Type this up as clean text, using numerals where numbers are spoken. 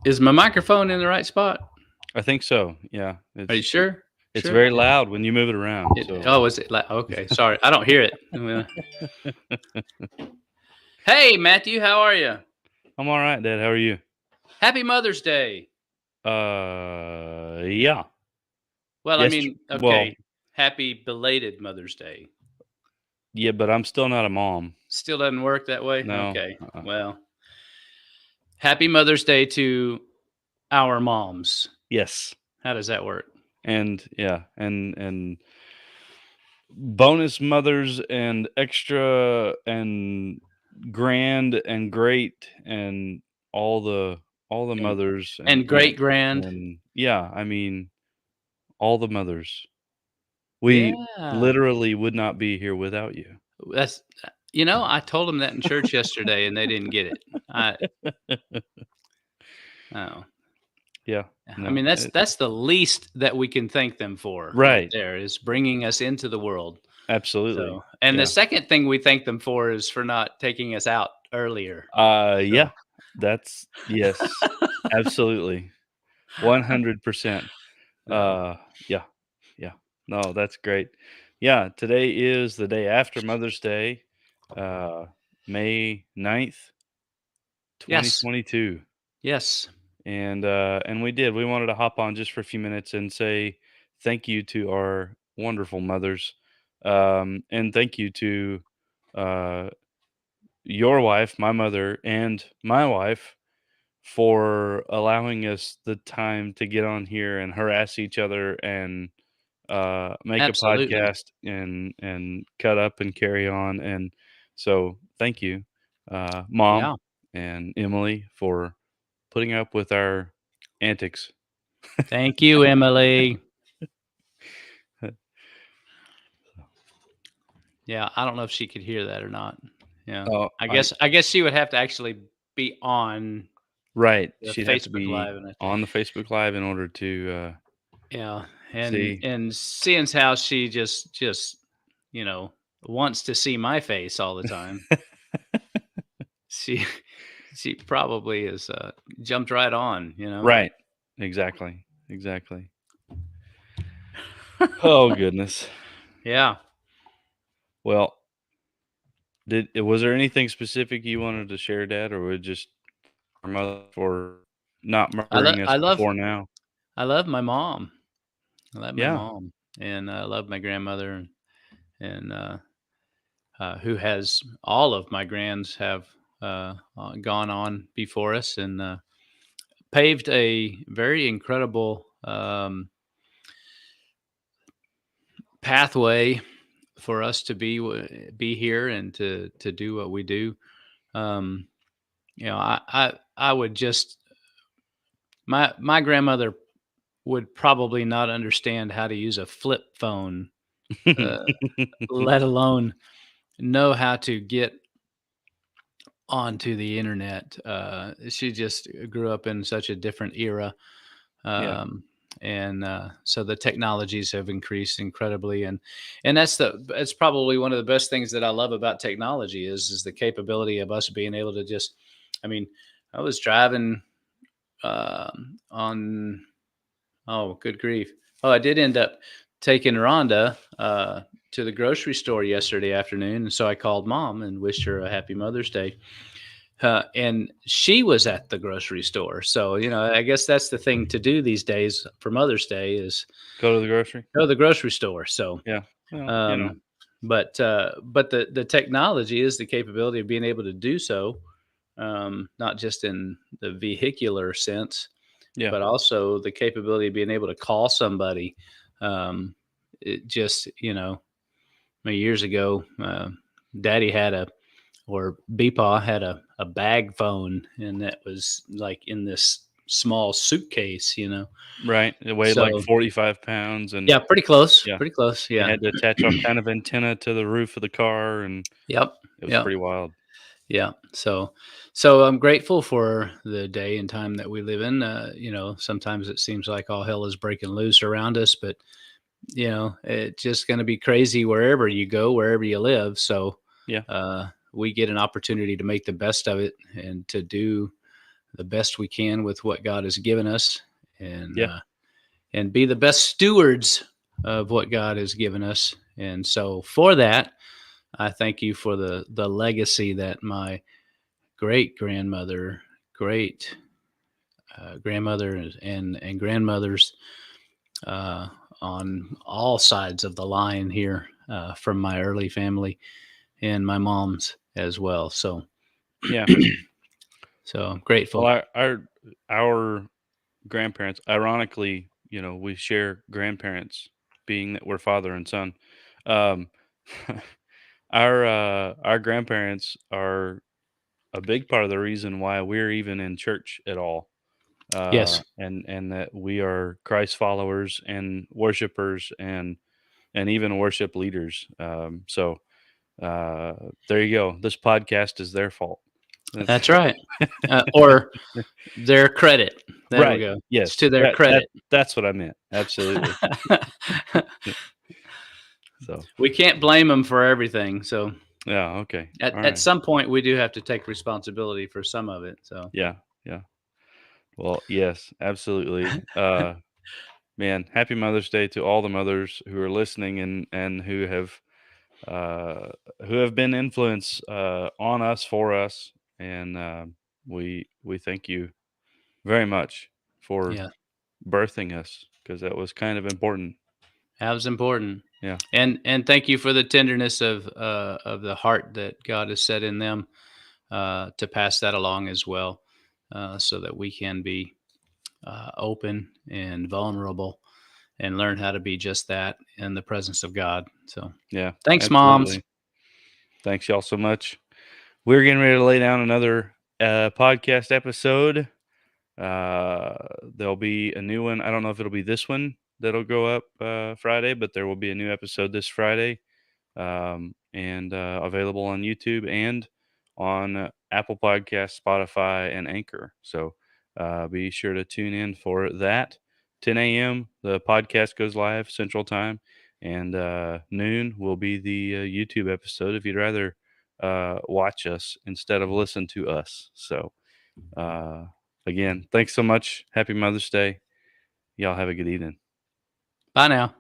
Is my microphone in the right spot? I think so. Yeah, Are you sure? it's Sure. very loud when you move it around. So Oh, is it like okay? Sorry, I don't hear it. Hey, Matthew, how are you? I'm all right, Dad. How are you? Happy Mother's Day. Yeah. Well, I Yes. mean, Well, okay. Happy belated Mother's Day. yeah, but I'm still not a mom. Still doesn't work that way. No. Okay. Well, happy Mother's Day to our moms. Yes. How does that work? And yeah, and bonus mothers and extra and grand and great and all the all the And, mothers and and great aunts grand. and yeah, I mean all the mothers. We Yeah. literally would not be here without you. That's I told them that in church yesterday and they didn't get it. I oh. Yeah. I mean, No. that's the least that we can thank them for right Right. there is bringing us into the world. Absolutely. So, and the Yeah. second thing we thank them for is for not taking us out earlier. Yeah. So, That's yes. Absolutely. 100%. so Uh, yeah. Yeah. No, that's great. Yeah, today is the day after Mother's Day, uh, May 9th, yes, 2022. yes, And we wanted to hop on just for a few minutes and say thank you to our wonderful mothers. And thank you to uh your wife, my mother, and my wife for allowing us the time to get on here and harass each other and make a absolutely. podcast and cut up and carry on. And so thank you, Mom Yeah. and Emily, for putting up with our antics. Thank you, Emily. Yeah, I don't know if she could hear that or not. Yeah. Oh, I guess she would have to actually be on right. the She'd have to Facebook be Live and on the Facebook Live in order to yeah, and see. and seeing how she just you know wants to see my face all the time, she she probably is jumped right on, Right. Exactly. Exactly. Oh goodness. Yeah, Well, was there anything specific you wanted to share, Dad, or would just our mother for not I love murdering us I love before now? I love my mom. I love my Yeah. mom, and I love my grandmother, and who has all of my grands have gone on before us and paved a very incredible pathway for us to be here and to do what we do. Um, I would just my grandmother would probably not understand how to use a flip phone, uh, let alone know how to get onto the internet. She just grew up in such a different era. Yeah. Um, and so the technologies have increased incredibly, and that's probably one of the best things that I love about technology is the capability of us being able to just, I mean, I was driving on, oh, good grief. Oh, I did end up taking Rhonda to the grocery store yesterday afternoon. And so I called mom and wished her a happy Mother's Day. And she was at the grocery store. So, I guess that's the thing to do these days for Mother's Day is Go to the grocery? go to the grocery store. So, Yeah. Well, um, but the technology is the capability of being able to do so, not just in the vehicular sense, yeah. but also the capability of being able to call somebody. It just, years ago, Daddy had or Beepaw had a bag phone, and that was like in this small suitcase. Right. It weighed like So 45 pounds and yeah, pretty close, yeah, pretty close. you Yeah. had to attach all kind of antenna to the roof of the car and Yep. it was Yep. pretty wild. Yeah. So I'm grateful for the day and time that we live in. Sometimes it seems like all hell is breaking loose around us, but it's just going to be crazy wherever you go, wherever you live. So Yeah. we get an opportunity to make the best of it and to do the best we can with what God has given us, Yeah. and be the best stewards of what God has given us. And so for that, I thank you for the legacy that my great grandmother, great grandmother, and grandmothers uh, on all sides of the line here from my early family and my mom's as well. So, Yeah. so I'm Well, grateful. our grandparents, ironically, we share grandparents, being that we're father and son. Um, our grandparents are a big part of the reason why we're even in church at all, Yes, and that we are Christ followers and worshipers and even worship leaders. So there you go. This podcast is their fault. That's that's right. Or their credit. There we right. go. It's Yes, to their credit. that's what I meant. Absolutely. So We can't blame them for everything. So yeah. Okay. All at right. some point, we do have to take responsibility for some of it. So Yeah. Yeah. Well, yes, absolutely. Man, happy Mother's Day to all the mothers who are listening and uh, who have been influence on us for us, and we thank you very much for yeah, birthing us because that was kind of important. that was important. Yeah, And thank you for the tenderness of the heart that God has set in them to pass that along as well, so that we can be open and vulnerable and learn how to be just that in the presence of God. So yeah, thanks, moms. absolutely. Thanks y'all so much. We're getting ready to lay down another podcast episode. There'll be a new one. I don't know if it'll be this one that'll go up Friday, but there will be a new episode this Friday, and available on YouTube and on Apple Podcasts, Spotify, and Anchor. So be sure to tune in for that. 10 a.m. The podcast goes live Central Time, and noon will be the YouTube episode if you'd rather watch us instead of listen to us. So again, thanks so much. Happy Mother's Day. Y'all have a good evening. Bye now.